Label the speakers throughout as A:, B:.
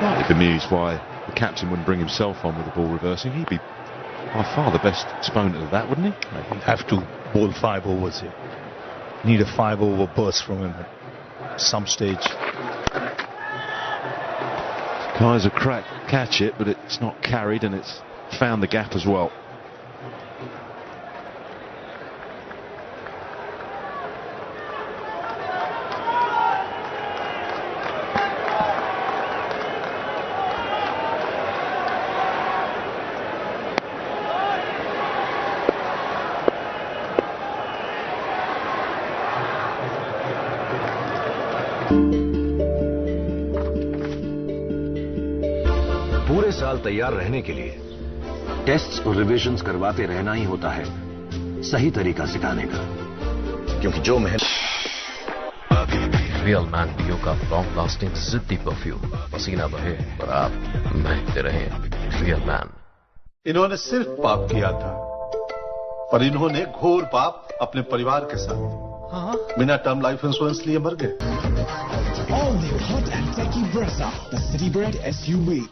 A: Slightly bemused why the captain wouldn't bring himself on with the ball reversing. He'd be by far the best exponent of that, wouldn't he?
B: He'd have to bowl 5 overs here. Need a 5-over burst from him at some stage.
A: Kaiser catch it, but it's not carried, and it's found the gap as well.
C: पूरे साल तैयार रहने के लिए tests और revisions करवाते रहना ही होता है सही तरीका सिखाने का, क्योंकि जो मेहनत
D: रियल मैन डीओ का लॉन्ग लास्टिंग जिद्दी परफ्यूम, पसीना बहे पर आप महकते रहे। Real man.
E: इन्होंने सिर्फ पाप किया था, पर इन्होंने घोर पाप अपने परिवार के साथ बिना टर्म लाइफ इंश्योरेंस लिए मर गए।
F: All new hot and techy Brezza, the city bred SUV.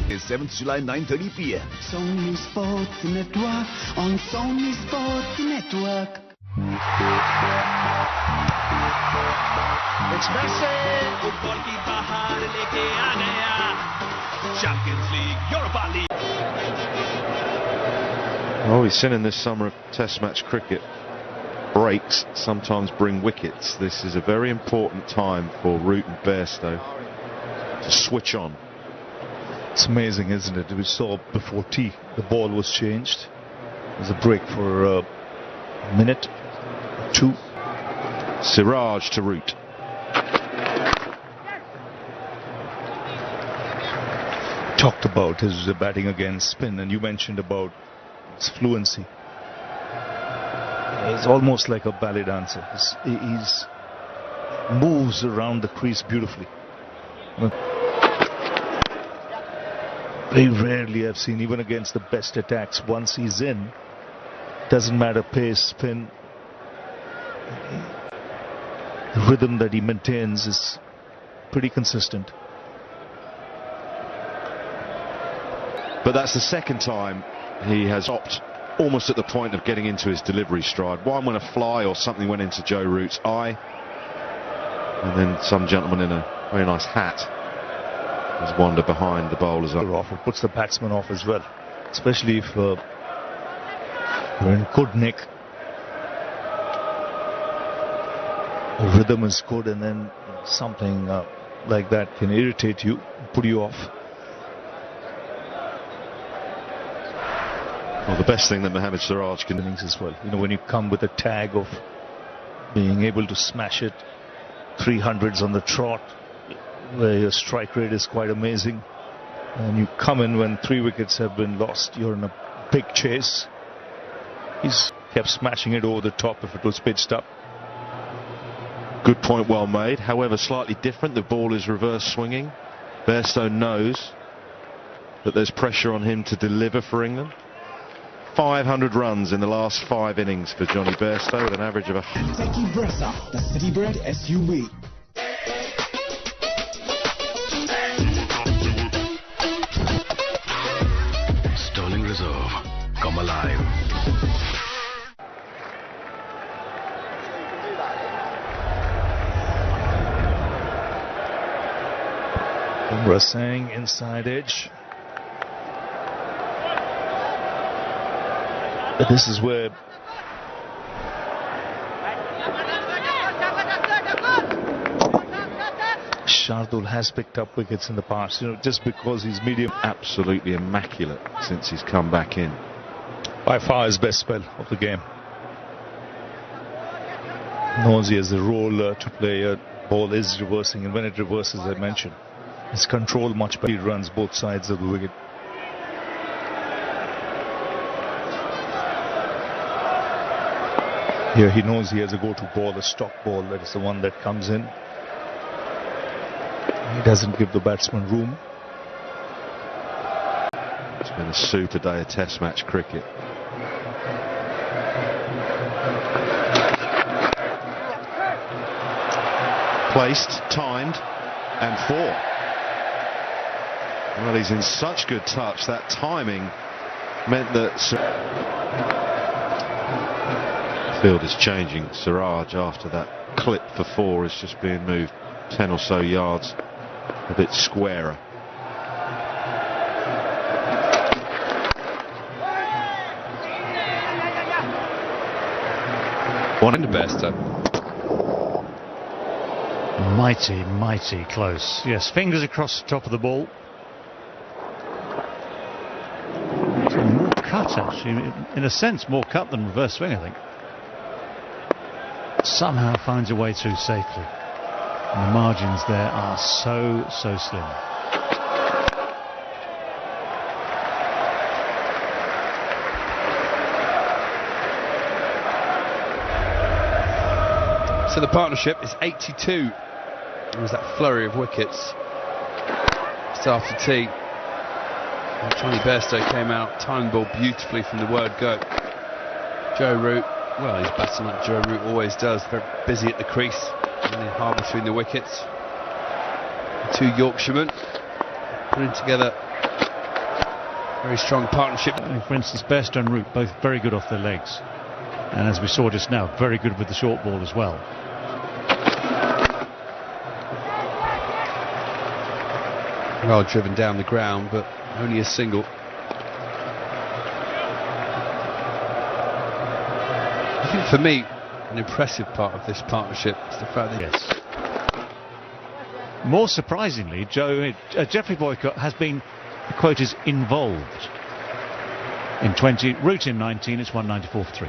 G: It's 7th July, 9:30 p.m.
F: Sony Sports Network on Sony Sports Network.
H: It's Messi, football की बाहर लेके आ गया, Champions League, Europa League.
A: Oh, we've seen in this summer of Test match cricket, breaks sometimes bring wickets. This is a very important time for Root and Bairstow to switch on.
B: It's amazing, isn't it? We saw before tea, the ball was changed. There's a break for a minute, 2.
A: Siraj to Root.
B: Talked about his batting against spin, and you mentioned about his fluency. He's almost like a ballet dancer. He's moves around the crease beautifully. Very rarely I've seen, even against the best attacks, once he's in, doesn't matter pace, spin, the rhythm that he maintains is pretty consistent.
A: But that's the second time he has stopped almost at the point of getting into his delivery stride. One when a fly or something went into Joe Root's eye, and then some gentleman in a very nice hat has wandered behind the bowlers.
B: It puts the batsman off as well, especially if you're in good nick. The rhythm is good, and then something like that can irritate you, put you off.
A: Well, the best thing that Mohammad Siraj can do
B: as well. You know, when you come with a tag of being able to smash it 300s on the trot, where your strike rate is quite amazing, and you come in when 3 wickets have been lost, you're in a big chase. He's kept smashing it over the top if it was pitched up.
A: Good point, well made. However, slightly different. The ball is reverse swinging. Bairstow knows that there's pressure on him to deliver for England. 500 runs in the last 5 innings for Johnny Bairstow, with an average of a...
F: Techy Brezza, the city bred SUV.
C: Sterling Reserve, come alive.
B: Rasang inside edge. But this is where Shardul has picked up wickets in the past, you know, just because he's medium.
A: Absolutely immaculate since he's come back in.
B: By far his best spell of the game. Knows he has a role to play. Ball is reversing, and when it reverses, I mentioned, his control much better. He runs both sides of the wicket. Here he knows he has a go-to ball, a stock ball, that is the one that comes in. He doesn't give the batsman room.
A: a super day of Test match cricket. Placed, timed, and 4. Well, he's in such good touch. That timing meant that field is changing. Siraj, after that clip for 4, is just being moved 10 or so yards a bit squarer. One in the best.
I: Mighty, mighty close. Yes, fingers across the top of the ball. More cut, actually. In a sense, more cut than reverse swing, I think. Somehow finds a way through safely. And the margins there are so slim.
J: So the partnership is 82. There was that flurry of wickets just after tea. And Johnny Bairstow came out, timed the ball beautifully from the word go. Joe Root, well, he's batting like Joe Root always does, very busy at the crease, in the hard between the wickets. The 2 Yorkshiremen putting together a very strong partnership.
I: For instance, Bairstow and Root both very good off their legs. And as we saw just now, very good with the short ball as well.
J: Well driven down the ground, but only a single. I think for me, an impressive part of this partnership is the fact that
I: More surprisingly, Geoffrey Boycott has been, the quote is, involved in 20, Root in 19, it's 194 for 3.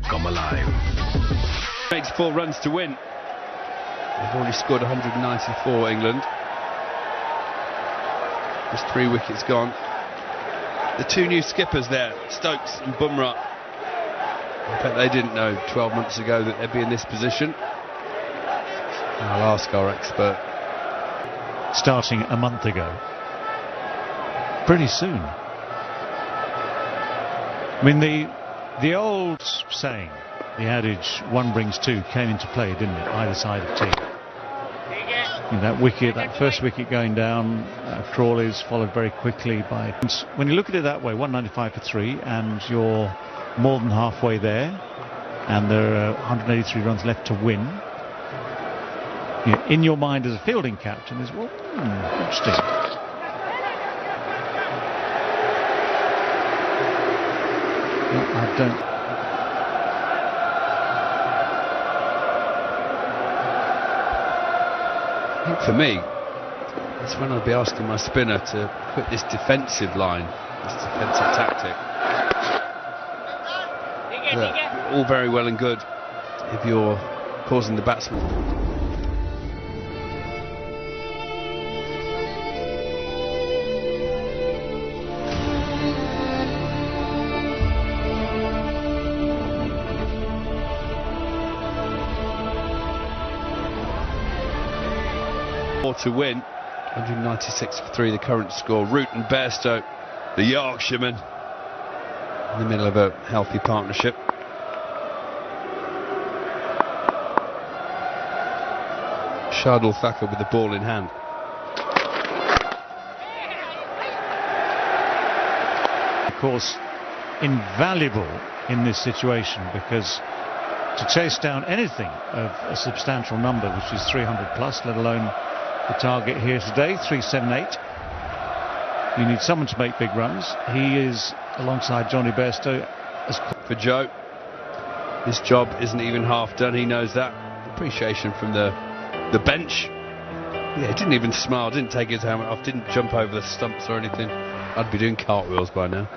C: Come alive.
J: Makes 4 runs to win. They've already scored 194, England. There's 3 wickets gone. The 2 new skippers there, Stokes and Bumrah. I bet they didn't know 12 months ago that they'd be in this position. I'll ask our expert.
I: Starting a month ago. Pretty soon. I mean, the old saying, the adage, 1 brings 2, came into play, didn't it, either side of tea. That wicket, that first wicket going down, Crawley's followed very quickly by... When you look at it that way, 195 for 3, and you're more than halfway there, and there are 183 runs left to win. In your mind as a fielding captain is, well, interesting. I don't.
J: I think for me, that's when I'd be asking my spinner to quit this defensive line, this defensive tactic. All very well and good if you're causing the batsman. To win, 196 for 3, the current score. Root and Bairstow, the Yorkshiremen, in the middle of a healthy partnership. Shardul Thakur with the ball in hand.
I: Of course, invaluable in this situation, because to chase down anything of a substantial number, which is 300 plus, let alone the target here today, 378. You need someone to make big runs. He is, alongside Johnny Bairstow.
J: For Joe, this job isn't even half done. He knows that. Appreciation from the bench. Yeah, he didn't even smile, didn't take his helmet off, didn't jump over the stumps or anything. I'd be doing cartwheels by now.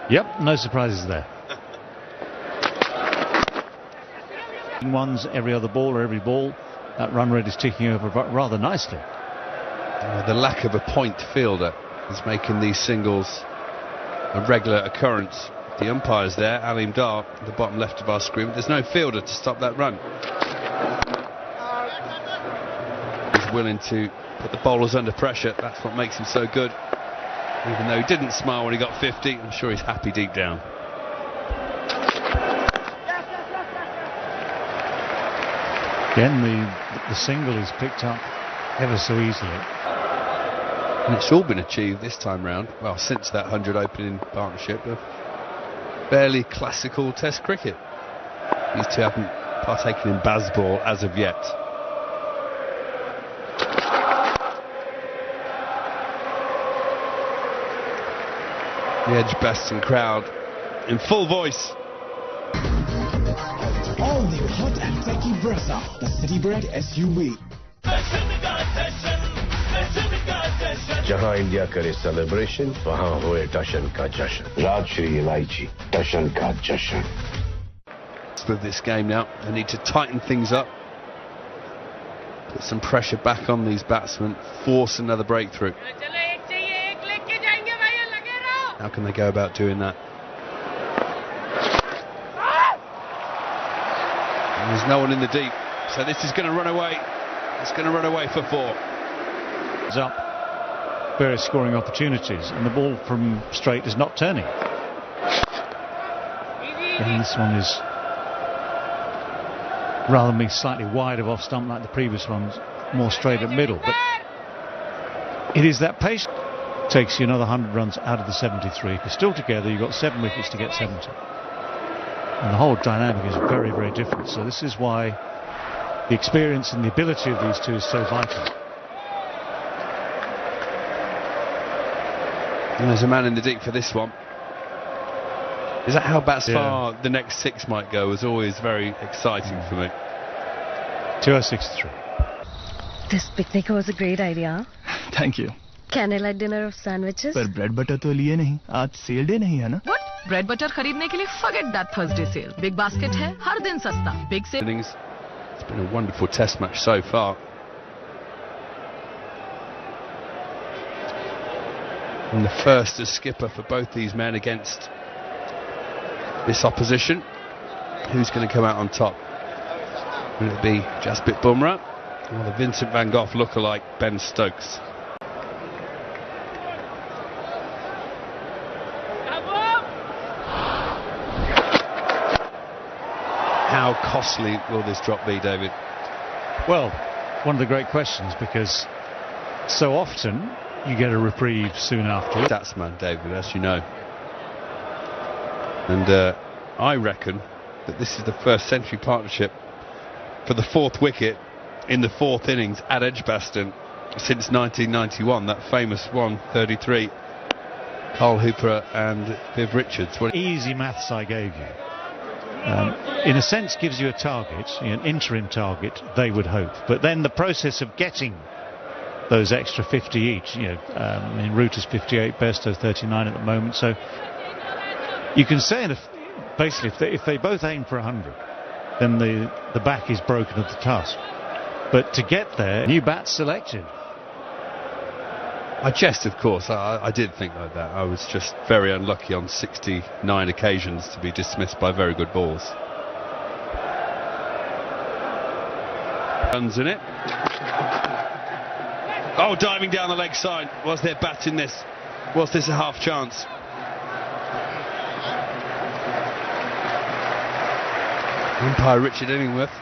I: Yep, no surprises there. Ones every other ball or every ball. That run rate is ticking over rather nicely.
J: The lack of a point fielder is making these singles a regular occurrence The umpire's there, Alim Dar, at the bottom left of our screen. There's no fielder to stop that run. He's willing to put the bowlers under pressure. That's what makes him so good. Even though he didn't smile when he got 50, I'm sure he's happy deep down.
I: Again, the single is picked up ever so easily.
J: And it's all been achieved this time round, well, since that 100 opening partnership of fairly classical Test cricket. These two haven't partaken in baseball as of yet. The Edgbaston crowd in full voice.
F: All new hot and techy Brezza, the city bred SUV.
C: जहां India करे celebration वहां होए टशन का जश्न राजश्री इलायची टशन का जश्न.
J: With this game now, they need to tighten things up, put some pressure back on these batsmen, force another breakthrough. How can they go about doing that? And there's no one in the deep, so this is going to run away. It's going to run away for 4.
I: It's up various scoring opportunities, and the ball from straight is not turning. And this one is rather than being slightly wide of off stump like the previous ones, more straight at middle. But it is that pace takes you another 100 runs out of the 73. If you're still together, you've got 7 wickets to get 70. And the whole dynamic is very, very different. So this is why the experience and the ability of these two is so vital.
J: And there's a man in the deep for this one. Is that how far the next 6 might go? Was always very exciting for me.
I: 2063.
K: This picnic was a great idea.
L: Thank you.
K: Candlelight dinner of sandwiches.
L: पर bread butter तो लिए नहीं. आज sale day नहीं है ना?
M: What? Bread butter खरीदने के लिए forget that Thursday sale. Big basket है, हर दिन सस्ता. Big sale.
J: It's been a wonderful Test match so far. And the first as skipper for both these men against this opposition. Who's going to come out on top? Will it be Jasprit Bumrah or the Vincent van Gogh lookalike Ben Stokes? How costly will this drop be, David?
I: Well, one of the great questions, because so often you get a reprieve soon after.
J: Statsman, David, as you know. And I reckon that this is the first century partnership for the 4th wicket in the 4th innings at Edgbaston since 1991, that famous 133. Carl Hooper and Viv Richards.
I: What easy maths I gave you. In a sense gives you a target, an interim target, they would hope. But then the process of getting those extra 50 each, Root is 58, Bairstow 39 at the moment, so you can say basically if they both aim for 100, then the back is broken at the task. But to get there, new bats selected.
J: I jest, of course. I did think like that. I was just very unlucky on 69 occasions to be dismissed by very good balls. Runs in it. Oh, diving down the leg side. Was there bat in this? Was this a half chance? Umpire Richard Illingworth.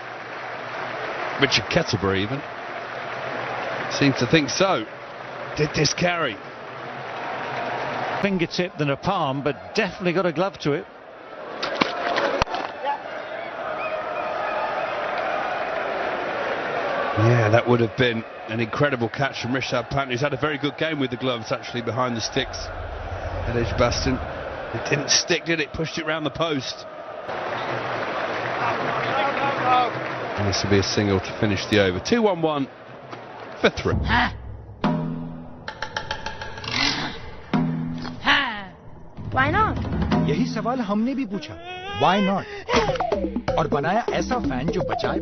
J: Richard Kettlebury even. Seems to think so. Did this carry?
I: Fingertip than a palm, but definitely got a glove to it.
J: Yeah, that would have been an incredible catch from Rishabh Pant, who's had a very good game with the gloves actually behind the sticks at Edgbaston. It didn't stick, did it? Pushed it round the post. And this will be a single to finish the over. 2-1-1 for 3.
K: Why not?
L: यही सवाल हमने भी पूछा. Why not? और बनाया ऐसा fan जो बचाए.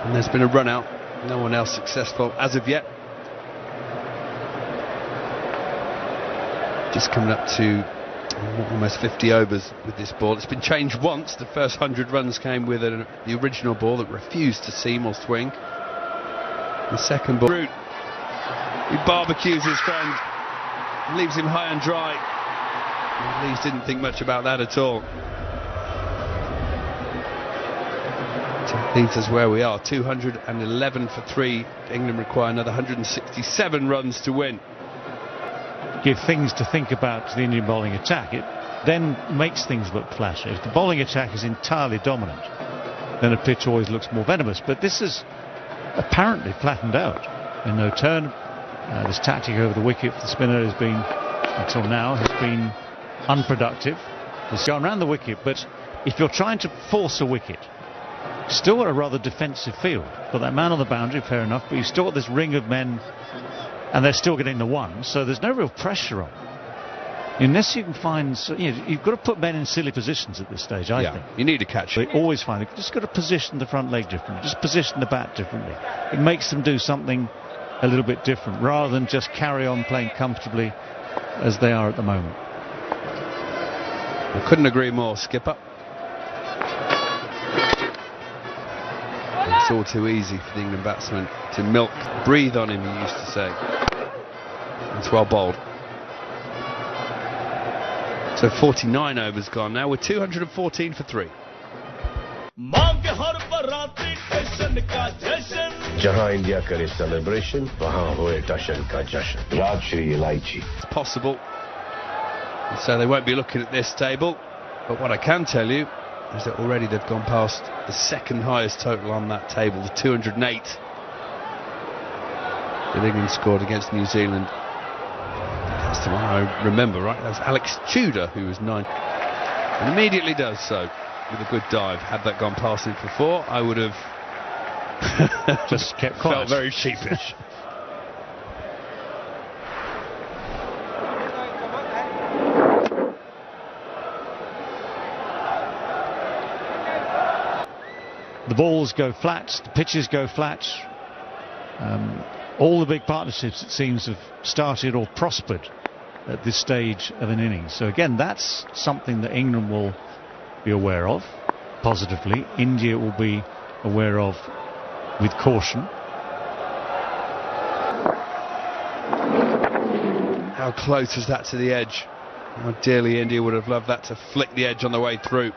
J: And there's been a run out. No one else successful as of yet. Just coming up to Almost 50 overs with this ball. It's been changed once. The first 100 runs came with the original ball that refused to seam or swing. The second ball, he barbecues his friend, leaves him high and dry. Leeds didn't think much about that at all. So Leeds is where we are. 211 for 3. England require another 167 runs to win.
I: Give things to think about to the Indian bowling attack. It then makes things look flashy. If the bowling attack is entirely dominant, then a pitch always looks more venomous. But this is apparently flattened out. And no turn. This tactic over the wicket for the spinner has been, until now, has been unproductive. It's gone around the wicket, but if you're trying to force a wicket, still got a rather defensive field. Got that man on the boundary, fair enough, but you've still got this ring of men, and they're still getting the one, so there's no real pressure on. Unless you can find, you've got to put men in silly positions at this stage, I think.
J: You need to catch it.
I: They always find it. Just got to position the front leg differently, just position the bat differently. It makes them do something a little bit different, rather than just carry on playing comfortably as they are at the moment.
J: I couldn't agree more, Skipper. It's all too easy for the England batsman to milk, breathe on him, he used to say. It's well bowled. So 49 overs gone now, with 214 for 3.
C: जहां India करे celebration, वहां होए टशन का जश्न. Rajshri Ilaichi.
J: It's possible. And so they won't be looking at this table. But what I can tell you is that already they've gone past the second highest total on that table, the 208 that England scored against New Zealand. That's the one I remember, right? That was Alex Tudor, who was 9. And immediately does so with a good dive. Had that gone past him for 4, I would have
I: just kept quiet.
J: Felt very sheepish.
I: The balls go flat, the pitches go flat. All the big partnerships, it seems, have started or prospered at this stage of an innings. So again, that's something that England will be aware of positively. India will be aware of with caution.
J: How close was that to the edge? How dearly India would have loved that to flick the edge on the way through.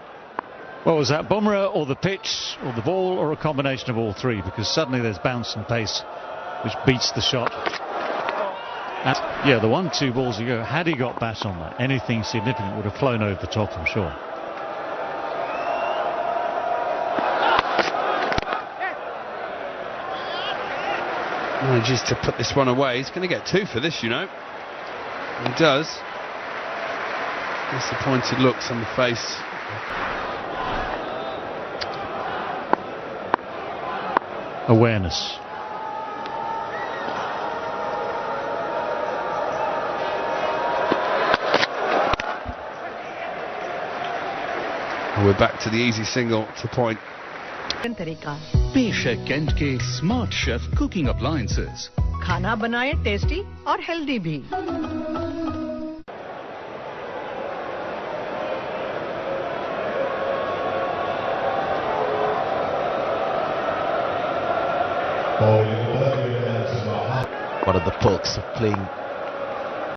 I: What was that, Bumrah or the pitch or the ball, or a combination of all three? Because suddenly there's bounce and pace which beats the shot. And yeah, the 1-2 balls ago, had he got bat on that, anything significant would have flown over the top, I'm sure.
J: Manages to put this one away. He's going to get 2 for this, you know. He does. Disappointed looks on the face.
I: Awareness.
J: And we're back to the easy single to point.
N: पेश है cantt के smart chef cooking appliances.
O: खाना बनाए tasty और healthy भी.
P: One of the perks of playing